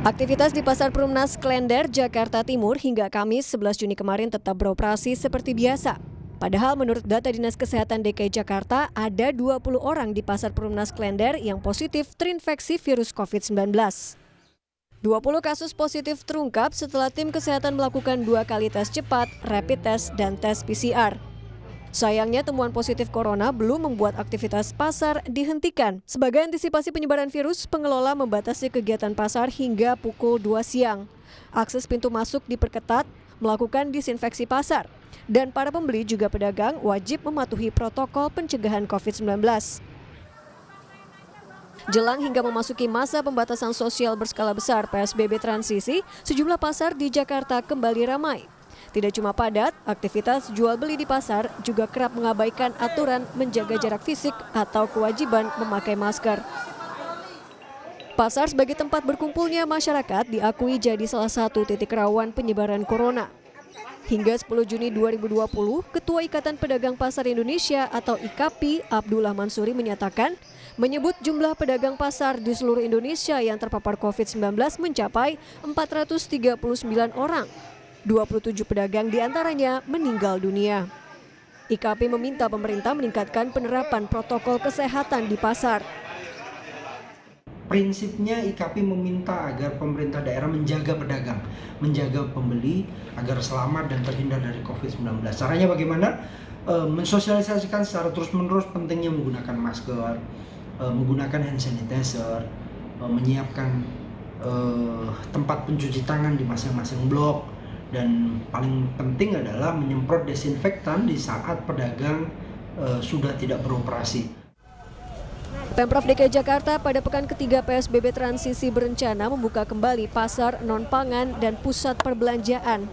Aktivitas di Pasar Perumnas Klender, Jakarta Timur hingga Kamis 11 Juni kemarin tetap beroperasi seperti biasa. Padahal menurut data Dinas Kesehatan DKI Jakarta, ada 20 orang di Pasar Perumnas Klender yang positif terinfeksi virus COVID-19. 20 kasus positif terungkap setelah tim kesehatan melakukan 2 kali tes cepat, rapid test, dan tes PCR. Sayangnya temuan positif corona belum membuat aktivitas pasar dihentikan. Sebagai antisipasi penyebaran virus, pengelola membatasi kegiatan pasar hingga pukul 2 siang. Akses pintu masuk diperketat, melakukan disinfeksi pasar. Dan para pembeli juga pedagang wajib mematuhi protokol pencegahan COVID-19. Jelang hingga memasuki masa pembatasan sosial berskala besar PSBB transisi, sejumlah pasar di Jakarta kembali ramai. Tidak cuma padat, aktivitas jual beli di pasar juga kerap mengabaikan aturan menjaga jarak fisik atau kewajiban memakai masker. Pasar sebagai tempat berkumpulnya masyarakat diakui jadi salah satu titik rawan penyebaran corona. Hingga 10 Juni 2020, Ketua Ikatan Pedagang Pasar Indonesia atau IKAPI Abdullah Mansuri menyebut jumlah pedagang pasar di seluruh Indonesia yang terpapar COVID-19 mencapai 439 orang. 27 pedagang diantaranya meninggal dunia. IKAPI meminta pemerintah meningkatkan penerapan protokol kesehatan di pasar. Prinsipnya IKAPI meminta agar pemerintah daerah menjaga pedagang, menjaga pembeli agar selamat dan terhindar dari COVID-19. Caranya bagaimana? Mensosialisasikan secara terus-menerus pentingnya menggunakan masker, menggunakan hand sanitizer, menyiapkan tempat pencuci tangan di masing-masing blok, dan paling penting adalah menyemprot desinfektan di saat pedagang sudah tidak beroperasi. Pemprov DKI Jakarta pada pekan ketiga PSBB transisi berencana membuka kembali pasar non-pangan dan pusat perbelanjaan.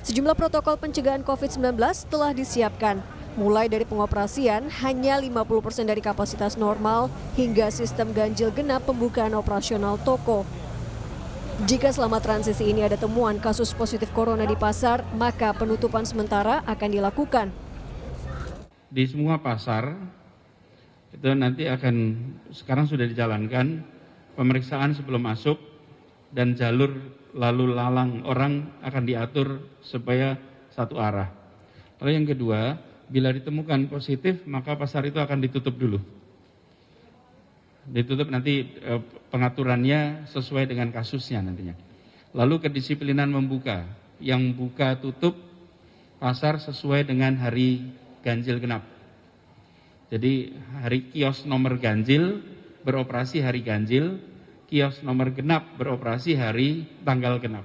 Sejumlah protokol pencegahan COVID-19 telah disiapkan, mulai dari pengoperasian hanya 50% dari kapasitas normal hingga sistem ganjil genap pembukaan operasional toko. Jika selama transisi ini ada temuan kasus positif corona di pasar, maka penutupan sementara akan dilakukan. Di semua pasar itu nanti sekarang sudah dijalankan pemeriksaan sebelum masuk dan jalur lalu lalang orang akan diatur supaya satu arah. Lalu yang kedua, bila ditemukan positif maka pasar itu akan ditutup dulu. Ditutup nanti pengaturannya sesuai dengan kasusnya nantinya. Lalu kedisiplinan membuka, yang buka tutup pasar sesuai dengan hari ganjil genap. Jadi hari kios nomor ganjil beroperasi hari ganjil, kios nomor genap beroperasi hari tanggal genap.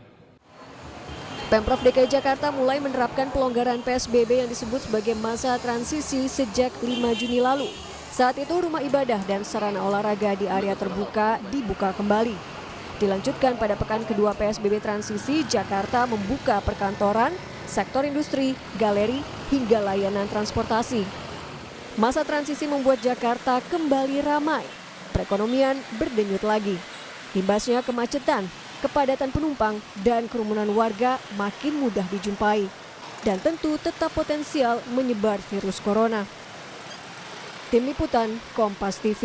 Pemprov DKI Jakarta mulai menerapkan pelonggaran PSBB yang disebut sebagai masa transisi sejak 5 Juni lalu. Saat itu rumah ibadah dan sarana olahraga di area terbuka dibuka kembali. Dilanjutkan pada pekan kedua PSBB transisi, Jakarta membuka perkantoran, sektor industri, galeri, hingga layanan transportasi. Masa transisi membuat Jakarta kembali ramai. Perekonomian berdenyut lagi. Imbasnya kemacetan, kepadatan penumpang, dan kerumunan warga makin mudah dijumpai. Dan tentu tetap potensial menyebar virus corona. Tim Liputan Kompas TV.